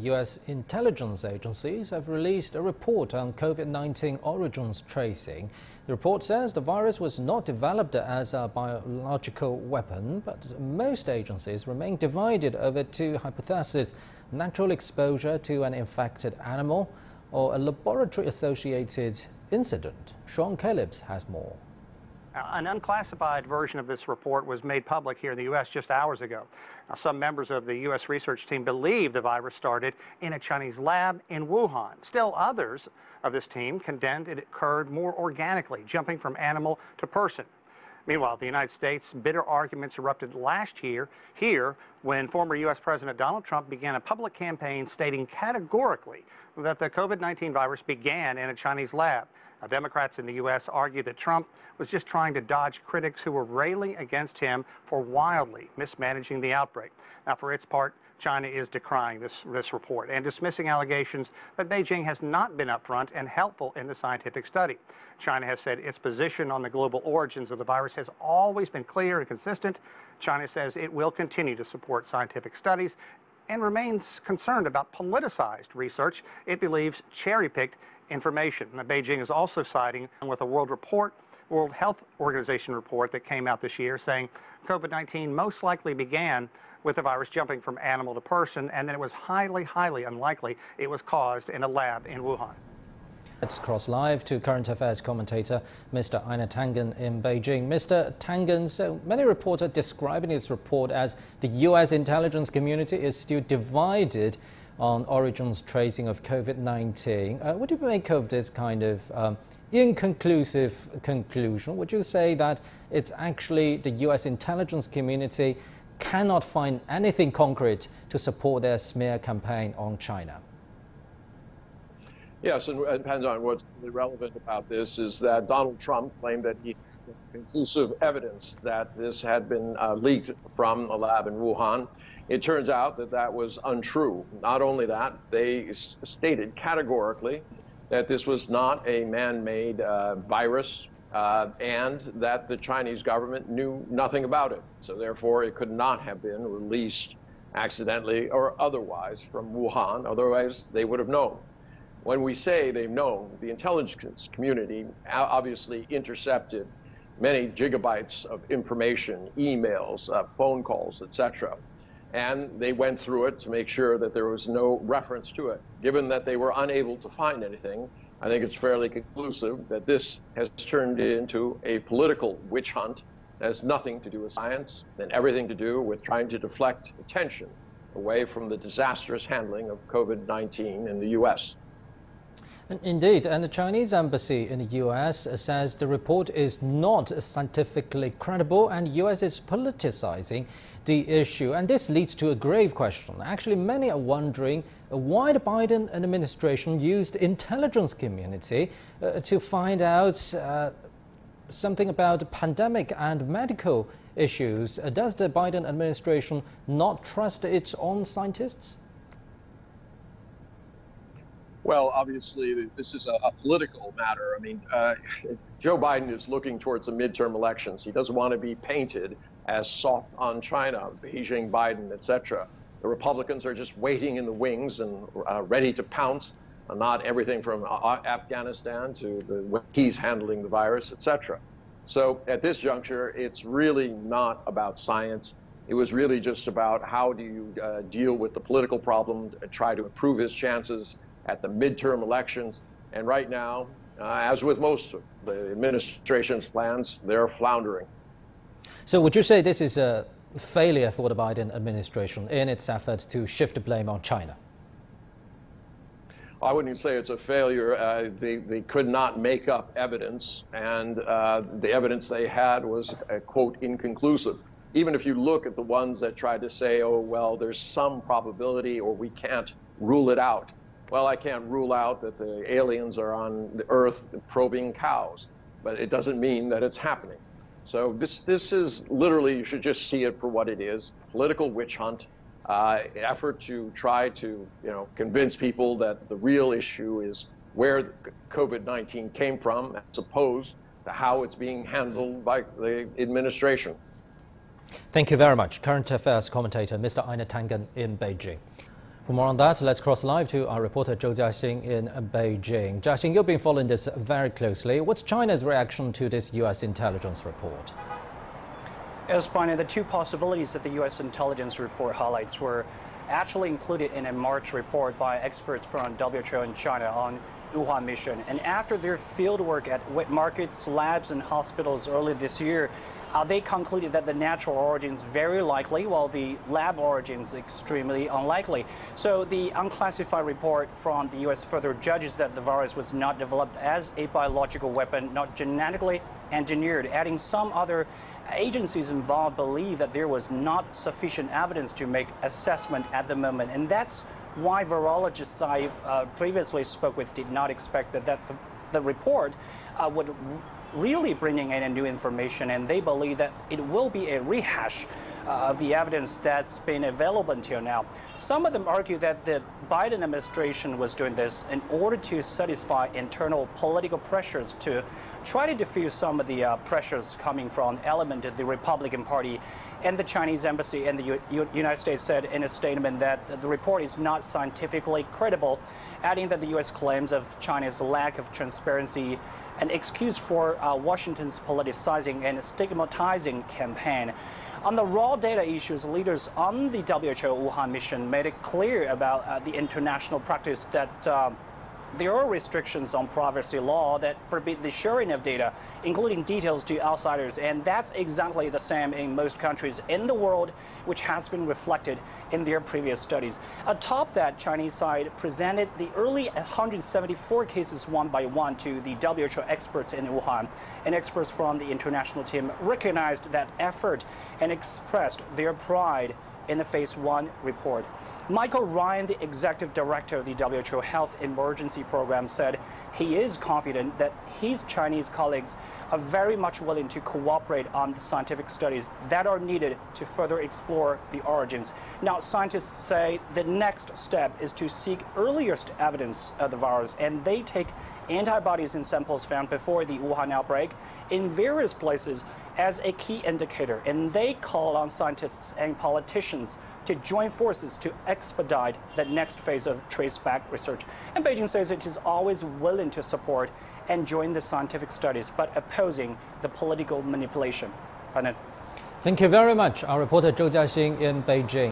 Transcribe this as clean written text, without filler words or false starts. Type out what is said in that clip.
U.S. intelligence agencies have released a report on COVID-19 origins tracing. The report says the virus was not developed as a biological weapon, but most agencies remain divided over two hypotheses: natural exposure to an infected animal or a laboratory-associated incident. Sean Calebs has more. An unclassified version of this report was made public here in the U.S. just hours ago. Now, some members of the U.S. research team believe the virus started in a Chinese lab in Wuhan. Still, others of this team contend it occurred more organically, jumping from animal to person. Meanwhile, the United States, bitter arguments erupted last year here when former U.S. President Donald Trump began a public campaign stating categorically that the COVID-19 virus began in a Chinese lab. Now, Democrats in the U.S. argue that Trump was just trying to dodge critics who were railing against him for wildly mismanaging the outbreak. Now, for its part, China is decrying this report and dismissing allegations that Beijing has not been upfront and helpful in the scientific study. China has said its position on the global origins of the virus has always been clear and consistent. China says it will continue to support scientific studies and remains concerned about politicized research it believes cherry-picked information. Now, Beijing is also siding with a World Health Organization report that came out this year saying COVID-19 most likely began with the virus jumping from animal to person, and that it was highly unlikely it was caused in a lab in Wuhan. Let's cross live to current affairs commentator Mr. Einer Tangen in Beijing. Mr. Tangen, so many reports are describing this report as the U.S. intelligence community is still divided on origins tracing of COVID-19. What do you make of this kind of inconclusive conclusion? Would you say that it's actually the U.S. intelligence community cannot find anything concrete to support their smear campaign on China? Yes, and it depends on what's really relevant about this is that Donald Trump claimed that he had conclusive evidence that this had been leaked from a lab in Wuhan. It turns out that that was untrue. Not only that, they stated categorically that this was not a man-made virus and that the Chinese government knew nothing about it. So therefore, it could not have been released accidentally or otherwise from Wuhan. Otherwise, they would have known. When we say they've known, the intelligence community obviously intercepted many gigabytes of information, emails, phone calls, etc. And they went through it to make sure that there was no reference to it. Given that they were unable to find anything, I think it's fairly conclusive that this has turned into a political witch hunt that has nothing to do with science and everything to do with trying to deflect attention away from the disastrous handling of COVID-19 in the U.S. Indeed, and the Chinese embassy in the U.S. says the report is not scientifically credible and the U.S. is politicizing the issue. And this leads to a grave question. Actually, many are wondering why the Biden administration used the intelligence community to find out something about the pandemic and medical issues. Does the Biden administration not trust its own scientists? Well, obviously, this is a political matter. I mean, Joe Biden is looking towards the midterm elections. He doesn't want to be painted as soft on China, Beijing, Biden, etc. The Republicans are just waiting in the wings and ready to pounce on not everything from Afghanistan to the way he's handling the virus, etc. So at this juncture, it's really not about science. It was really just about how do you deal with the political problem and try to improve his chances at the midterm elections. And right now, as with most of the administration's plans, they're floundering. So would you say this is a failure for the Biden administration in its efforts to shift the blame on China? I wouldn't say it's a failure. They could not make up evidence, and the evidence they had was, quote, inconclusive. Even if you look at the ones that tried to say, oh, well, there's some probability or we can't rule it out. Well, I can't rule out that the aliens are on the Earth probing cows, but it doesn't mean that it's happening. So this is literally, you should just see it for what it is, political witch hunt, effort to try to, convince people that the real issue is where COVID-19 came from as opposed to how it's being handled by the administration. Thank you very much. Current affairs commentator Mr. Einer Tangen in Beijing. For more on that, let's cross live to our reporter Zhou Jiaxing in Beijing. Jiaxing, you've been following this very closely. What's China's reaction to this U.S. intelligence report? As pointed, the two possibilities that the U.S. intelligence report highlights were actually included in a March report by experts from WHO in China on Wuhan mission. And after their fieldwork at wet markets, labs, and hospitals early this year, they concluded that the natural origins very likely, while the lab origins extremely unlikely. So the unclassified report from the U.S. further judges that the virus was not developed as a biological weapon, not genetically engineered, adding some other agencies involved believe that there was not sufficient evidence to make assessment at the moment. And that's why virologists I previously spoke with did not expect that the report would really bringing in new information, and they believe that it will be a rehash of the evidence that's been available until now. Some of them argue that the Biden administration was doing this in order to satisfy internal political pressures to try to diffuse some of the pressures coming from element of the Republican Party. And the Chinese embassy in the United States said in a statement that the report is not scientifically credible, adding that the U.S. claims of China's lack of transparency an excuse for Washington's politicizing and stigmatizing campaign. On the raw data issues, leaders on the WHO Wuhan mission made it clear about the international practice that there are restrictions on privacy law that forbid the sharing of data, including details to outsiders, and that's exactly the same in most countries in the world, which has been reflected in their previous studies. Atop that, Chinese side presented the early 174 cases one by one to the WHO experts in Wuhan, and experts from the international team recognized that effort and expressed their pride in the Phase 1 report. Michael Ryan, the executive director of the WHO Health Emergency Program, said he is confident that his Chinese colleagues are very much willing to cooperate on the scientific studies that are needed to further explore the origins. Now, scientists say the next step is to seek earliest evidence of the virus, and they take antibodies in samples found before the Wuhan outbreak in various places as a key indicator, and they call on scientists and politicians to join forces to expedite the next phase of traceback research. And Beijing says it is always willing to support and join the scientific studies, but opposing the political manipulation. Thank you very much, our reporter Zhou Jiaxing in Beijing.